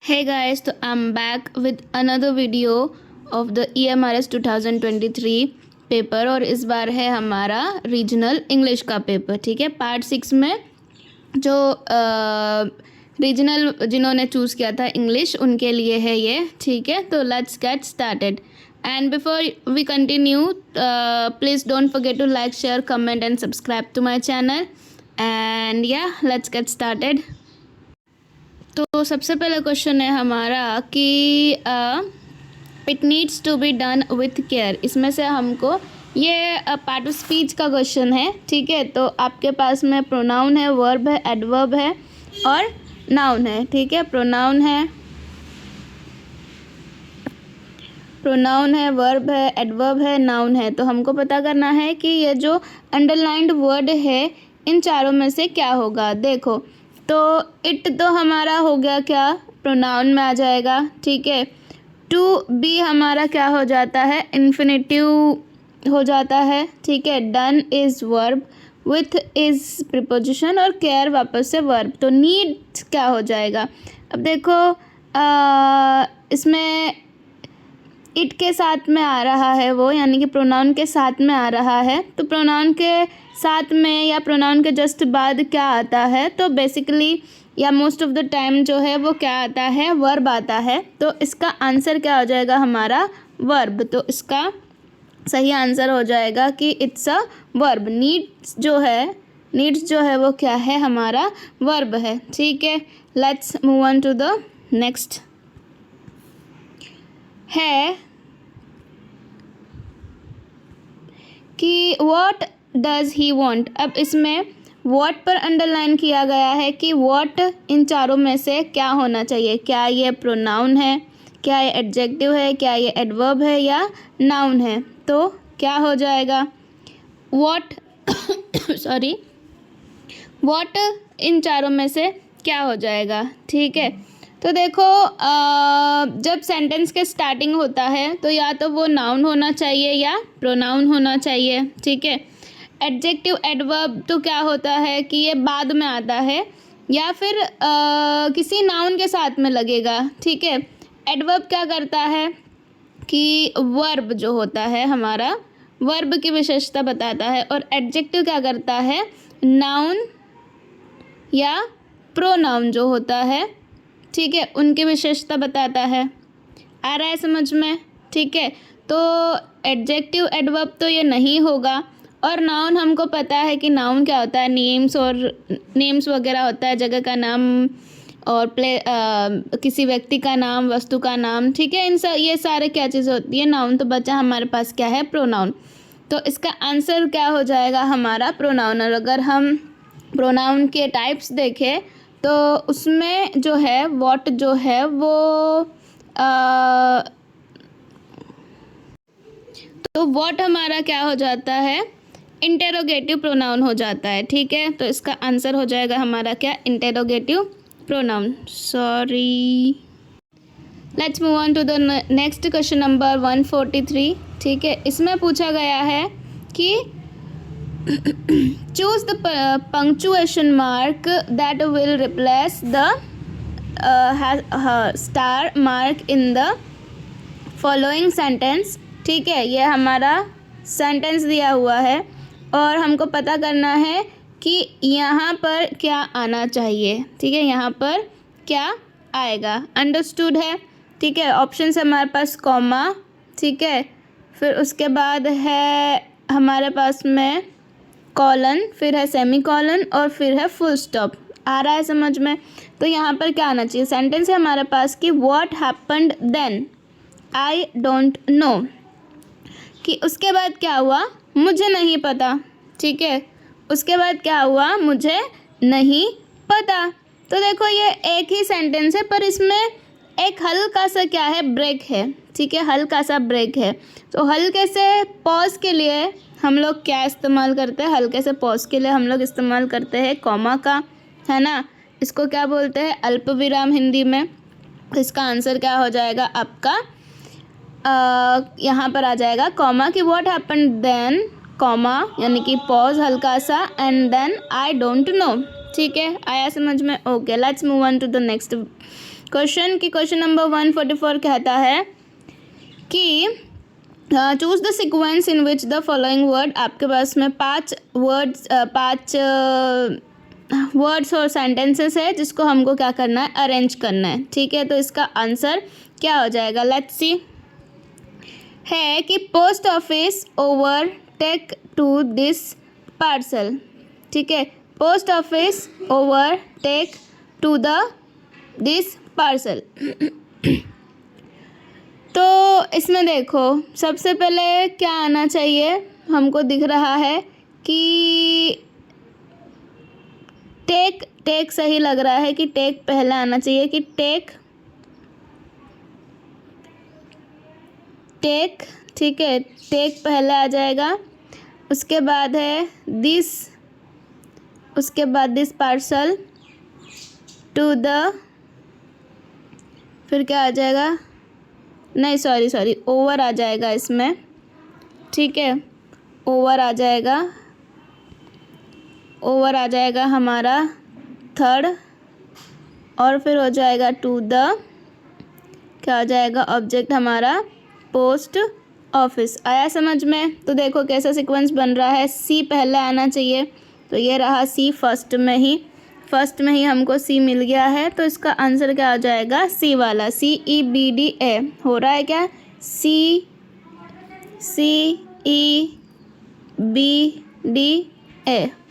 Hey guys, so I'm back with another video of the EMRS 2023 paper और इस बार है हमारा रीजनल इंग्लिश का पेपर। ठीक है, पार्ट 6 में जो रीजनल जिन्होंने चूज़ किया था इंग्लिश उनके लिए है ये। ठीक है, तो let's get started and before we continue please don't forget to like, share, comment and subscribe to my channel and या लेट्स गेट स्टार्टेड। तो सबसे पहला क्वेश्चन है हमारा कि it needs to be done with care. इसमें से हमको ये पार्ट ऑफ स्पीच का क्वेश्चन है। ठीक है, तो आपके पास में प्रोनाउन है, वर्ब है, एडवर्ब है और नाउन है। ठीक है, प्रोनाउन है, वर्ब है, एडवर्ब है, नाउन है। तो हमको पता करना है कि ये जो अंडरलाइंड वर्ड है इन चारों में से क्या होगा। देखो, तो इट तो हमारा हो गया क्या, प्रोनाउन में आ जाएगा। ठीक है, टू बी हमारा क्या हो जाता है, इन्फिनेटिव हो जाता है। ठीक है, done is verb, with is preposition और केयर वापस से वर्ब। तो नीड क्या हो जाएगा। अब देखो इसमें इट के साथ में आ रहा है वो, यानी कि प्रोनाउन के साथ में आ रहा है। तो प्रोनाउन के साथ में या प्रोनाउन के जस्ट बाद क्या आता है, तो बेसिकली या मोस्ट ऑफ द टाइम जो है वो क्या आता है, वर्ब आता है। तो इसका आंसर क्या हो जाएगा हमारा, वर्ब। तो इसका सही आंसर हो जाएगा कि इट्स अ वर्ब। नीड्स जो है वो क्या है, हमारा वर्ब है। ठीक है, let's move on to the next. है कि व्हाट डज ही वॉन्ट। अब इसमें व्हाट पर अंडरलाइन किया गया है कि व्हाट इन चारों में से क्या होना चाहिए। क्या ये प्रोनाउन है, क्या ये एडजेक्टिव है, क्या ये एडवर्ब है या नाउन है। तो क्या हो जाएगा, व्हाट व्हाट इन चारों में से क्या हो जाएगा। ठीक है, तो देखो जब सेंटेंस के स्टार्टिंग होता है तो या तो वो नाउन होना चाहिए या प्रोनाउन होना चाहिए। ठीक है, एडजेक्टिव एडवर्ब तो क्या होता है कि ये बाद में आता है या फिर किसी नाउन के साथ में लगेगा। ठीक है, एडवर्ब क्या करता है कि वर्ब जो होता है हमारा, वर्ब की विशेषता बताता है। और एडजेक्टिव क्या करता है, नाउन या प्रोनाउन जो होता है, ठीक है, उनकी विशेषता बताता है। आ रहा है समझ में। ठीक है, तो एडजेक्टिव एडवर्ब तो ये नहीं होगा। और नाउन हमको पता है कि नाउन क्या होता है, नेम्स वगैरह होता है, जगह का नाम और किसी व्यक्ति का नाम, वस्तु का नाम। ठीक है, ये सारे क्या चीज़ होती है, नाउन। तो बचा हमारे पास क्या है, प्रोनाउन। तो इसका आंसर क्या हो जाएगा हमारा, प्रोनाउन। और अगर हम प्रोनाउन के टाइप्स देखें तो उसमें जो है व्हाट जो है वो तो व्हाट हमारा क्या हो जाता है, इंटेरोगेटिव प्रोनाउन हो जाता है। ठीक है, तो इसका आंसर हो जाएगा हमारा क्या, interrogative pronoun. Sorry, let's move on to the next question number 143। ठीक है, इसमें पूछा गया है कि choose the punctuation mark that will replace the star mark in the following sentence। ठीक है, ये हमारा सेंटेंस दिया हुआ है और हमको पता करना है कि यहाँ पर क्या आना चाहिए। ठीक है, यहाँ पर क्या आएगा, अंडरस्टूड है। ठीक है, ऑप्शन है हमारे पास कॉमा। ठीक है, फिर उसके बाद है हमारे पास में कॉलन, फिर है सेमी कॉलन और फिर है फुल स्टॉप। आ रहा है समझ में। तो यहाँ पर क्या आना चाहिए, सेंटेंस है हमारे पास कि what happened then, I don't know, कि उसके बाद क्या हुआ, मुझे नहीं पता। ठीक है, उसके बाद क्या हुआ, मुझे नहीं पता। तो देखो ये एक ही सेंटेंस है पर इसमें एक हल्का सा क्या है, ब्रेक है। ठीक है, हल्का सा ब्रेक है। तो हल्के से पॉज के लिए हम लोग क्या इस्तेमाल करते हैं, हल्के से पॉज के लिए हम लोग इस्तेमाल करते हैं कॉमा का, है ना। इसको क्या बोलते हैं, अल्प विराम हिंदी में। इसका आंसर क्या हो जाएगा आपका, यहाँ पर आ जाएगा कॉमा कि व्हाट हैपेंड देन, कॉमा यानी कि पॉज हल्का सा, and then I don't know. ठीक है, आया समझ में। Okay, let's move on to the next question number 144 कहता है कि choose the sequence in which the following word, आपके पास में 5 वर्ड्स और सेंटेंसेस है जिसको हमको क्या करना है, अरेंज करना है। ठीक है, तो इसका आंसर क्या हो जाएगा, लेट्स सी। है कि post office overtake to this parcel. ठीक है, post office overtake to this parcel. तो इसमें देखो सबसे पहले क्या आना चाहिए, हमको दिख रहा है कि टेक सही लग रहा है कि टेक पहले आना चाहिए, कि टेक। ठीक है, टेक पहले आ जाएगा। उसके बाद है दिस, उसके बाद दिस पार्सल टू द, फिर क्या आ जाएगा, नहीं सॉरी ओवर आ जाएगा इसमें। ठीक है, ओवर आ जाएगा हमारा थर्ड, और फिर हो जाएगा टू द, क्या हो जाएगा ऑब्जेक्ट हमारा पोस्ट ऑफिस। आया समझ में? तो देखो कैसा सीक्वेंस बन रहा है, सी पहले आना चाहिए, तो ये रहा सी फर्स्ट में ही हमको सी मिल गया है, तो इसका आंसर क्या हो जाएगा, सी वाला, CEBDA हो रहा है क्या, CEBDA।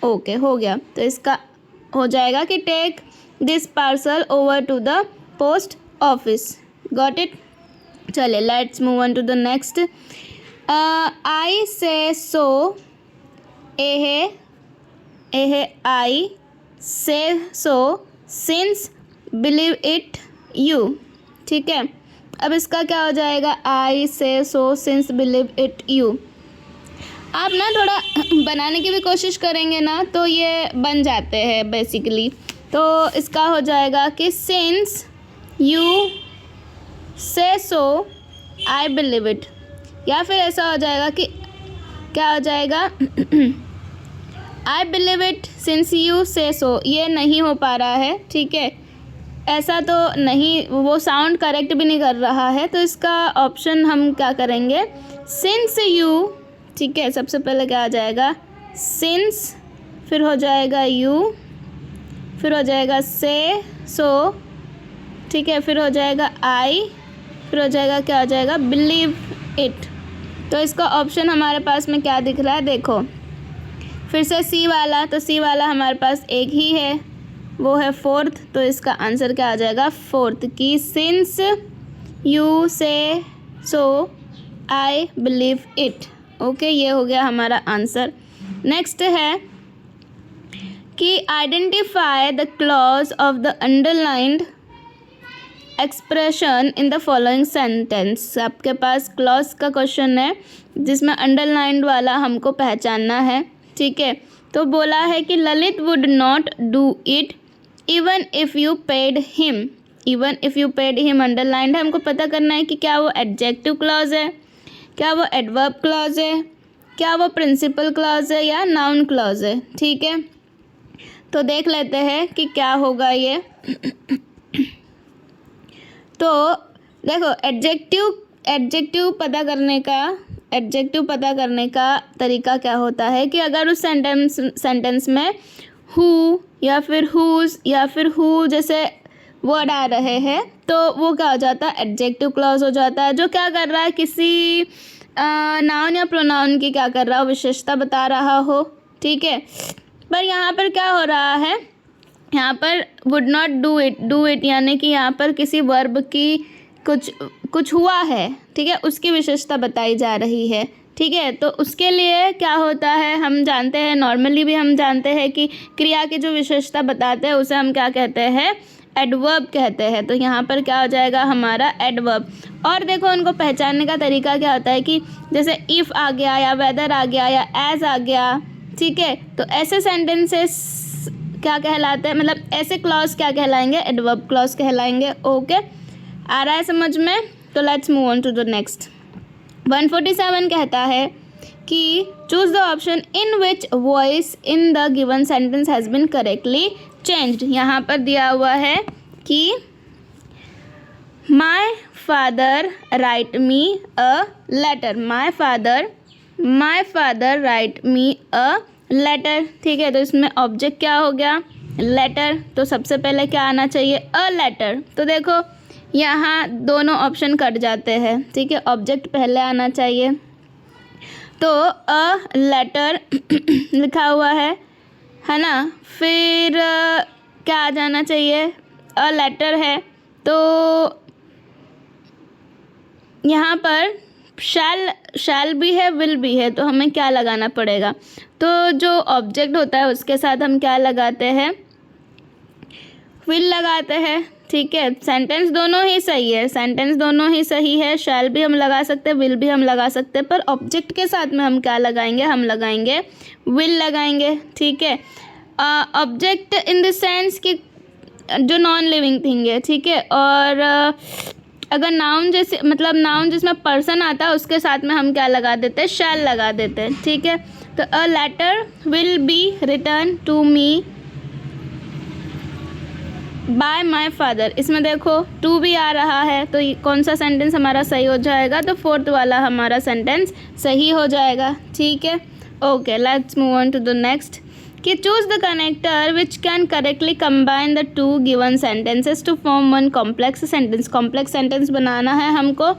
ओके, हो गया। तो इसका हो जाएगा कि take this parcel over to the post office. Got it? चलिए let's move on to the next. I say so, I say so since believe it you. ठीक है, अब इसका क्या हो जाएगा, I say so since believe it you. आप ना थोड़ा बनाने की भी कोशिश करेंगे ना तो ये बन जाते हैं बेसिकली। तो इसका हो जाएगा कि सिंस यू से सो आई बिलीव इट, या फिर ऐसा हो जाएगा कि क्या हो जाएगा, I believe it since you से सो। ये नहीं हो पा रहा है, ठीक है, ऐसा तो नहीं, वो साउंड करेक्ट भी नहीं कर रहा है, तो इसका ऑप्शन हम क्या करेंगे, सिंस यू। ठीक है, सबसे पहले क्या आ जाएगा, सिंस, फिर हो जाएगा यू, फिर हो जाएगा से सो, ठीक है, फिर हो जाएगा आई, फिर हो जाएगा क्या हो जाएगा, बिलीव इट। तो इसका ऑप्शन हमारे पास में क्या दिख रहा है, देखो फिर से सी वाला, तो सी वाला हमारे पास एक ही है, वो है फोर्थ, तो इसका आंसर क्या आ जाएगा, फोर्थ, की सिंस यू से so I believe it. Okay, ये हो गया हमारा आंसर। नेक्स्ट है कि identify the clause of the underlined expression in the following sentence. आपके पास क्लॉज का क्वेश्चन है जिसमें अंडरलाइंड वाला हमको पहचानना है। ठीक है, तो बोला है कि Lalit would not do it even if you paid him. Even if you paid him underlined है, हमको पता करना है कि क्या वो एडजेक्टिव क्लॉज है, क्या वो एडवर्ब क्लॉज है, क्या वो प्रिंसिपल क्लॉज है या नाउन क्लॉज है। ठीक है, तो देख लेते हैं कि क्या होगा ये। तो देखो एडजेक्टिव पता करने का तरीका क्या होता है कि अगर उस सेंटेंस में हु या फिर हुज या फिर हु जैसे वर्ड आ रहे हैं तो वो क्या हो जाता है, एडजेक्टिव क्लॉज हो जाता है, जो क्या कर रहा है, किसी नाउन या प्रोनाउन की क्या कर रहा हो, विशेषता बता रहा हो। ठीक है, पर यहाँ पर क्या हो रहा है, यहाँ पर वुड नॉट डू इट यानी कि यहाँ पर किसी वर्ब की कुछ हुआ है, ठीक है, उसकी विशेषता बताई जा रही है। ठीक है, तो उसके लिए क्या होता है, हम जानते हैं, नॉर्मली भी हम जानते हैं कि क्रिया की जो विशेषता बताते हैं उसे हम क्या कहते हैं, एडवर्ब कहते हैं। तो यहाँ पर क्या हो जाएगा हमारा एडवर्ब। और देखो उनको पहचानने का तरीका क्या होता है कि जैसे इफ़ आ गया या वेदर आ गया या एज आ गया। ठीक है, तो ऐसे सेंटेंसेस क्या कहलाते हैं, मतलब ऐसे क्लॉज क्या कहलाएंगे, एडवर्ब क्लॉज कहलाएंगे। ओके, आ रहा है समझ में? तो let's move on to the next. 147 कहता है कि choose the option in which voice in the given sentence has been correctly changed. यहाँ पर दिया हुआ है कि my father write me a letter, my father write me a letter. ठीक है, तो इसमें ऑब्जेक्ट क्या हो गया, लेटर। तो सबसे पहले क्या आना चाहिए, अ लेटर। तो देखो यहाँ दोनों ऑप्शन कट जाते हैं। ठीक है, ऑब्जेक्ट पहले आना चाहिए, तो अ लेटर लिखा हुआ है ना। फिर क्या आ जाना चाहिए, अ लेटर है, तो यहाँ पर शैल भी है, विल भी है, तो हमें क्या लगाना पड़ेगा, तो जो ऑब्जेक्ट होता है उसके साथ हम क्या लगाते हैं, विल लगाते हैं। ठीक है, सेंटेंस दोनों ही सही है, शैल भी हम लगा सकते हैं, विल भी हम लगा सकते हैं, पर ऑब्जेक्ट के साथ में हम क्या लगाएंगे, हम लगाएंगे विल लगाएंगे। ठीक है, ऑब्जेक्ट इन द सेंस कि जो नॉन लिविंग थिंग है। ठीक है, और अगर नाउन जैसे मतलब नाउन जिसमें पर्सन आता है उसके साथ में हम क्या लगा देते हैं, शैल लगा देते हैं। ठीक है, तो a letter will be return to me by my father. इसमें देखो टू भी आ रहा है, तो कौन सा सेंटेंस हमारा सही हो जाएगा, तो फोर्थ वाला हमारा सेंटेंस सही हो जाएगा। ठीक है, okay, let's move on to the next कि choose the connector which can correctly combine the two given sentences to form one complex sentence. Complex sentence बनाना है हमको।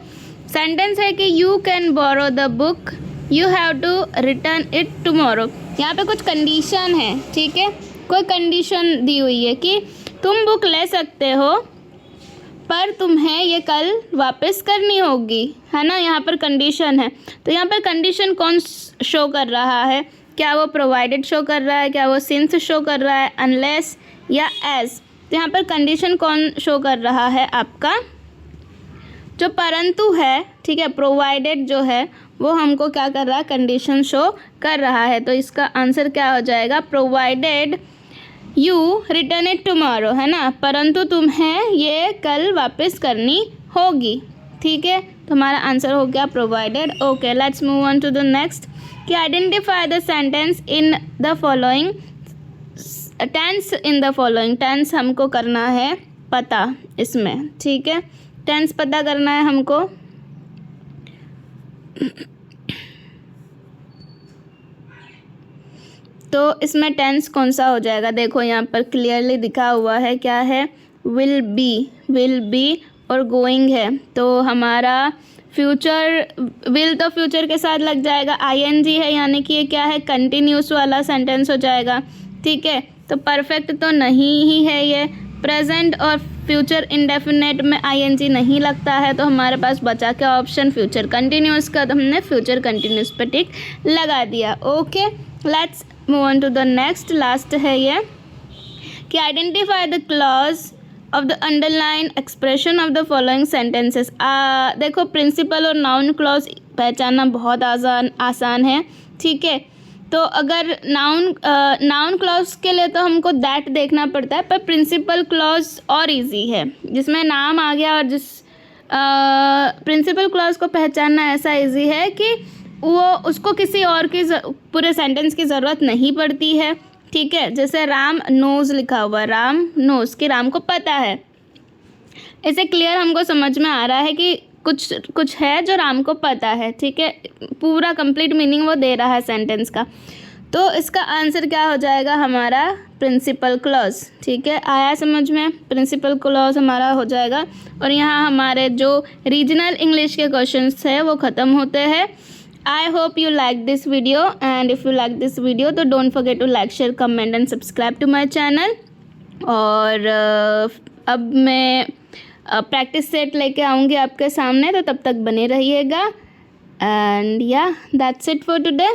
सेंटेंस है कि you can borrow the book, you have to return it tomorrow. यहाँ पे कुछ condition है। ठीक है, कोई कंडीशन दी हुई है कि तुम बुक ले सकते हो पर तुम्हें ये कल वापस करनी होगी, है ना। यहाँ पर कंडीशन है, तो यहाँ पर कंडीशन कौन शो कर रहा है, क्या वो प्रोवाइडेड शो कर रहा है, क्या वो सिंस शो कर रहा है, अनलेस या एज। तो यहाँ पर कंडीशन कौन शो कर रहा है, आपका जो परंतु है। ठीक है, प्रोवाइडेड जो है वो हमको क्या कर रहा है, कंडीशन शो कर रहा है। तो इसका आंसर क्या हो जाएगा, provided you return it tomorrow, है ना, परंतु तुम्हें ये कल वापस करनी होगी। ठीक है, तो हमारा आंसर हो गया provided. Okay, let's move on to the next कि identify the sentence in the following tense. In the following tense हमको करना है पता इसमें। ठीक है, टेंस पता करना है हमको। तो इसमें टेंस कौन सा हो जाएगा, देखो यहाँ पर क्लियरली दिखा हुआ है, क्या है, विल बी और गोइंग है, तो हमारा फ्यूचर, विल तो फ्यूचर के साथ लग जाएगा, आईएनजी है, यानी कि ये क्या है, कंटिन्यूस वाला सेंटेंस हो जाएगा। ठीक है, तो परफेक्ट तो नहीं ही है ये, प्रेजेंट और फ्यूचर इंडेफिनेट में आईएनजी नहीं लगता है, तो हमारे पास बचा क्या ऑप्शन, फ्यूचर कंटिन्यूस का, तो हमने फ्यूचर कंटिन्यूस पे टिक लगा दिया। Okay, let's move on to the next, last है ये कि identify the clause of the underline expression of the following sentences. देखो प्रिंसिपल और नाउन क्लॉज पहचानना बहुत आसान है। ठीक है, तो अगर नाउन क्लॉज के लिए तो हमको दैट देखना पड़ता है, पर प्रिंसिपल क्लॉज और इजी है, जिसमें नाम आ गया, और जिस प्रिंसिपल क्लॉज को पहचानना ऐसा इजी है कि वो उसको किसी और की पूरे सेंटेंस की ज़रूरत नहीं पड़ती है। ठीक है, जैसे राम नोज़ लिखा हुआ, राम नोज़ कि राम को पता है। इसे क्लियर हमको समझ में आ रहा है कि कुछ है जो राम को पता है। ठीक है, पूरा कंप्लीट मीनिंग वो दे रहा है सेंटेंस का। तो इसका आंसर क्या हो जाएगा, हमारा प्रिंसिपल क्लॉज। ठीक है, आया समझ में, प्रिंसिपल क्लॉज हमारा हो जाएगा। और यहाँ हमारे जो रीजनल इंग्लिश के क्वेश्चंस है वो ख़त्म होते हैं। I hope you like this video, and if you like this video तो don't forget to like, share, comment and subscribe to my channel। और अब मैं प्रैक्टिस सेट लेके आऊँगी आपके सामने, तो तब तक बने रहिएगा। एंड या दैट्स इट फॉर टुडे।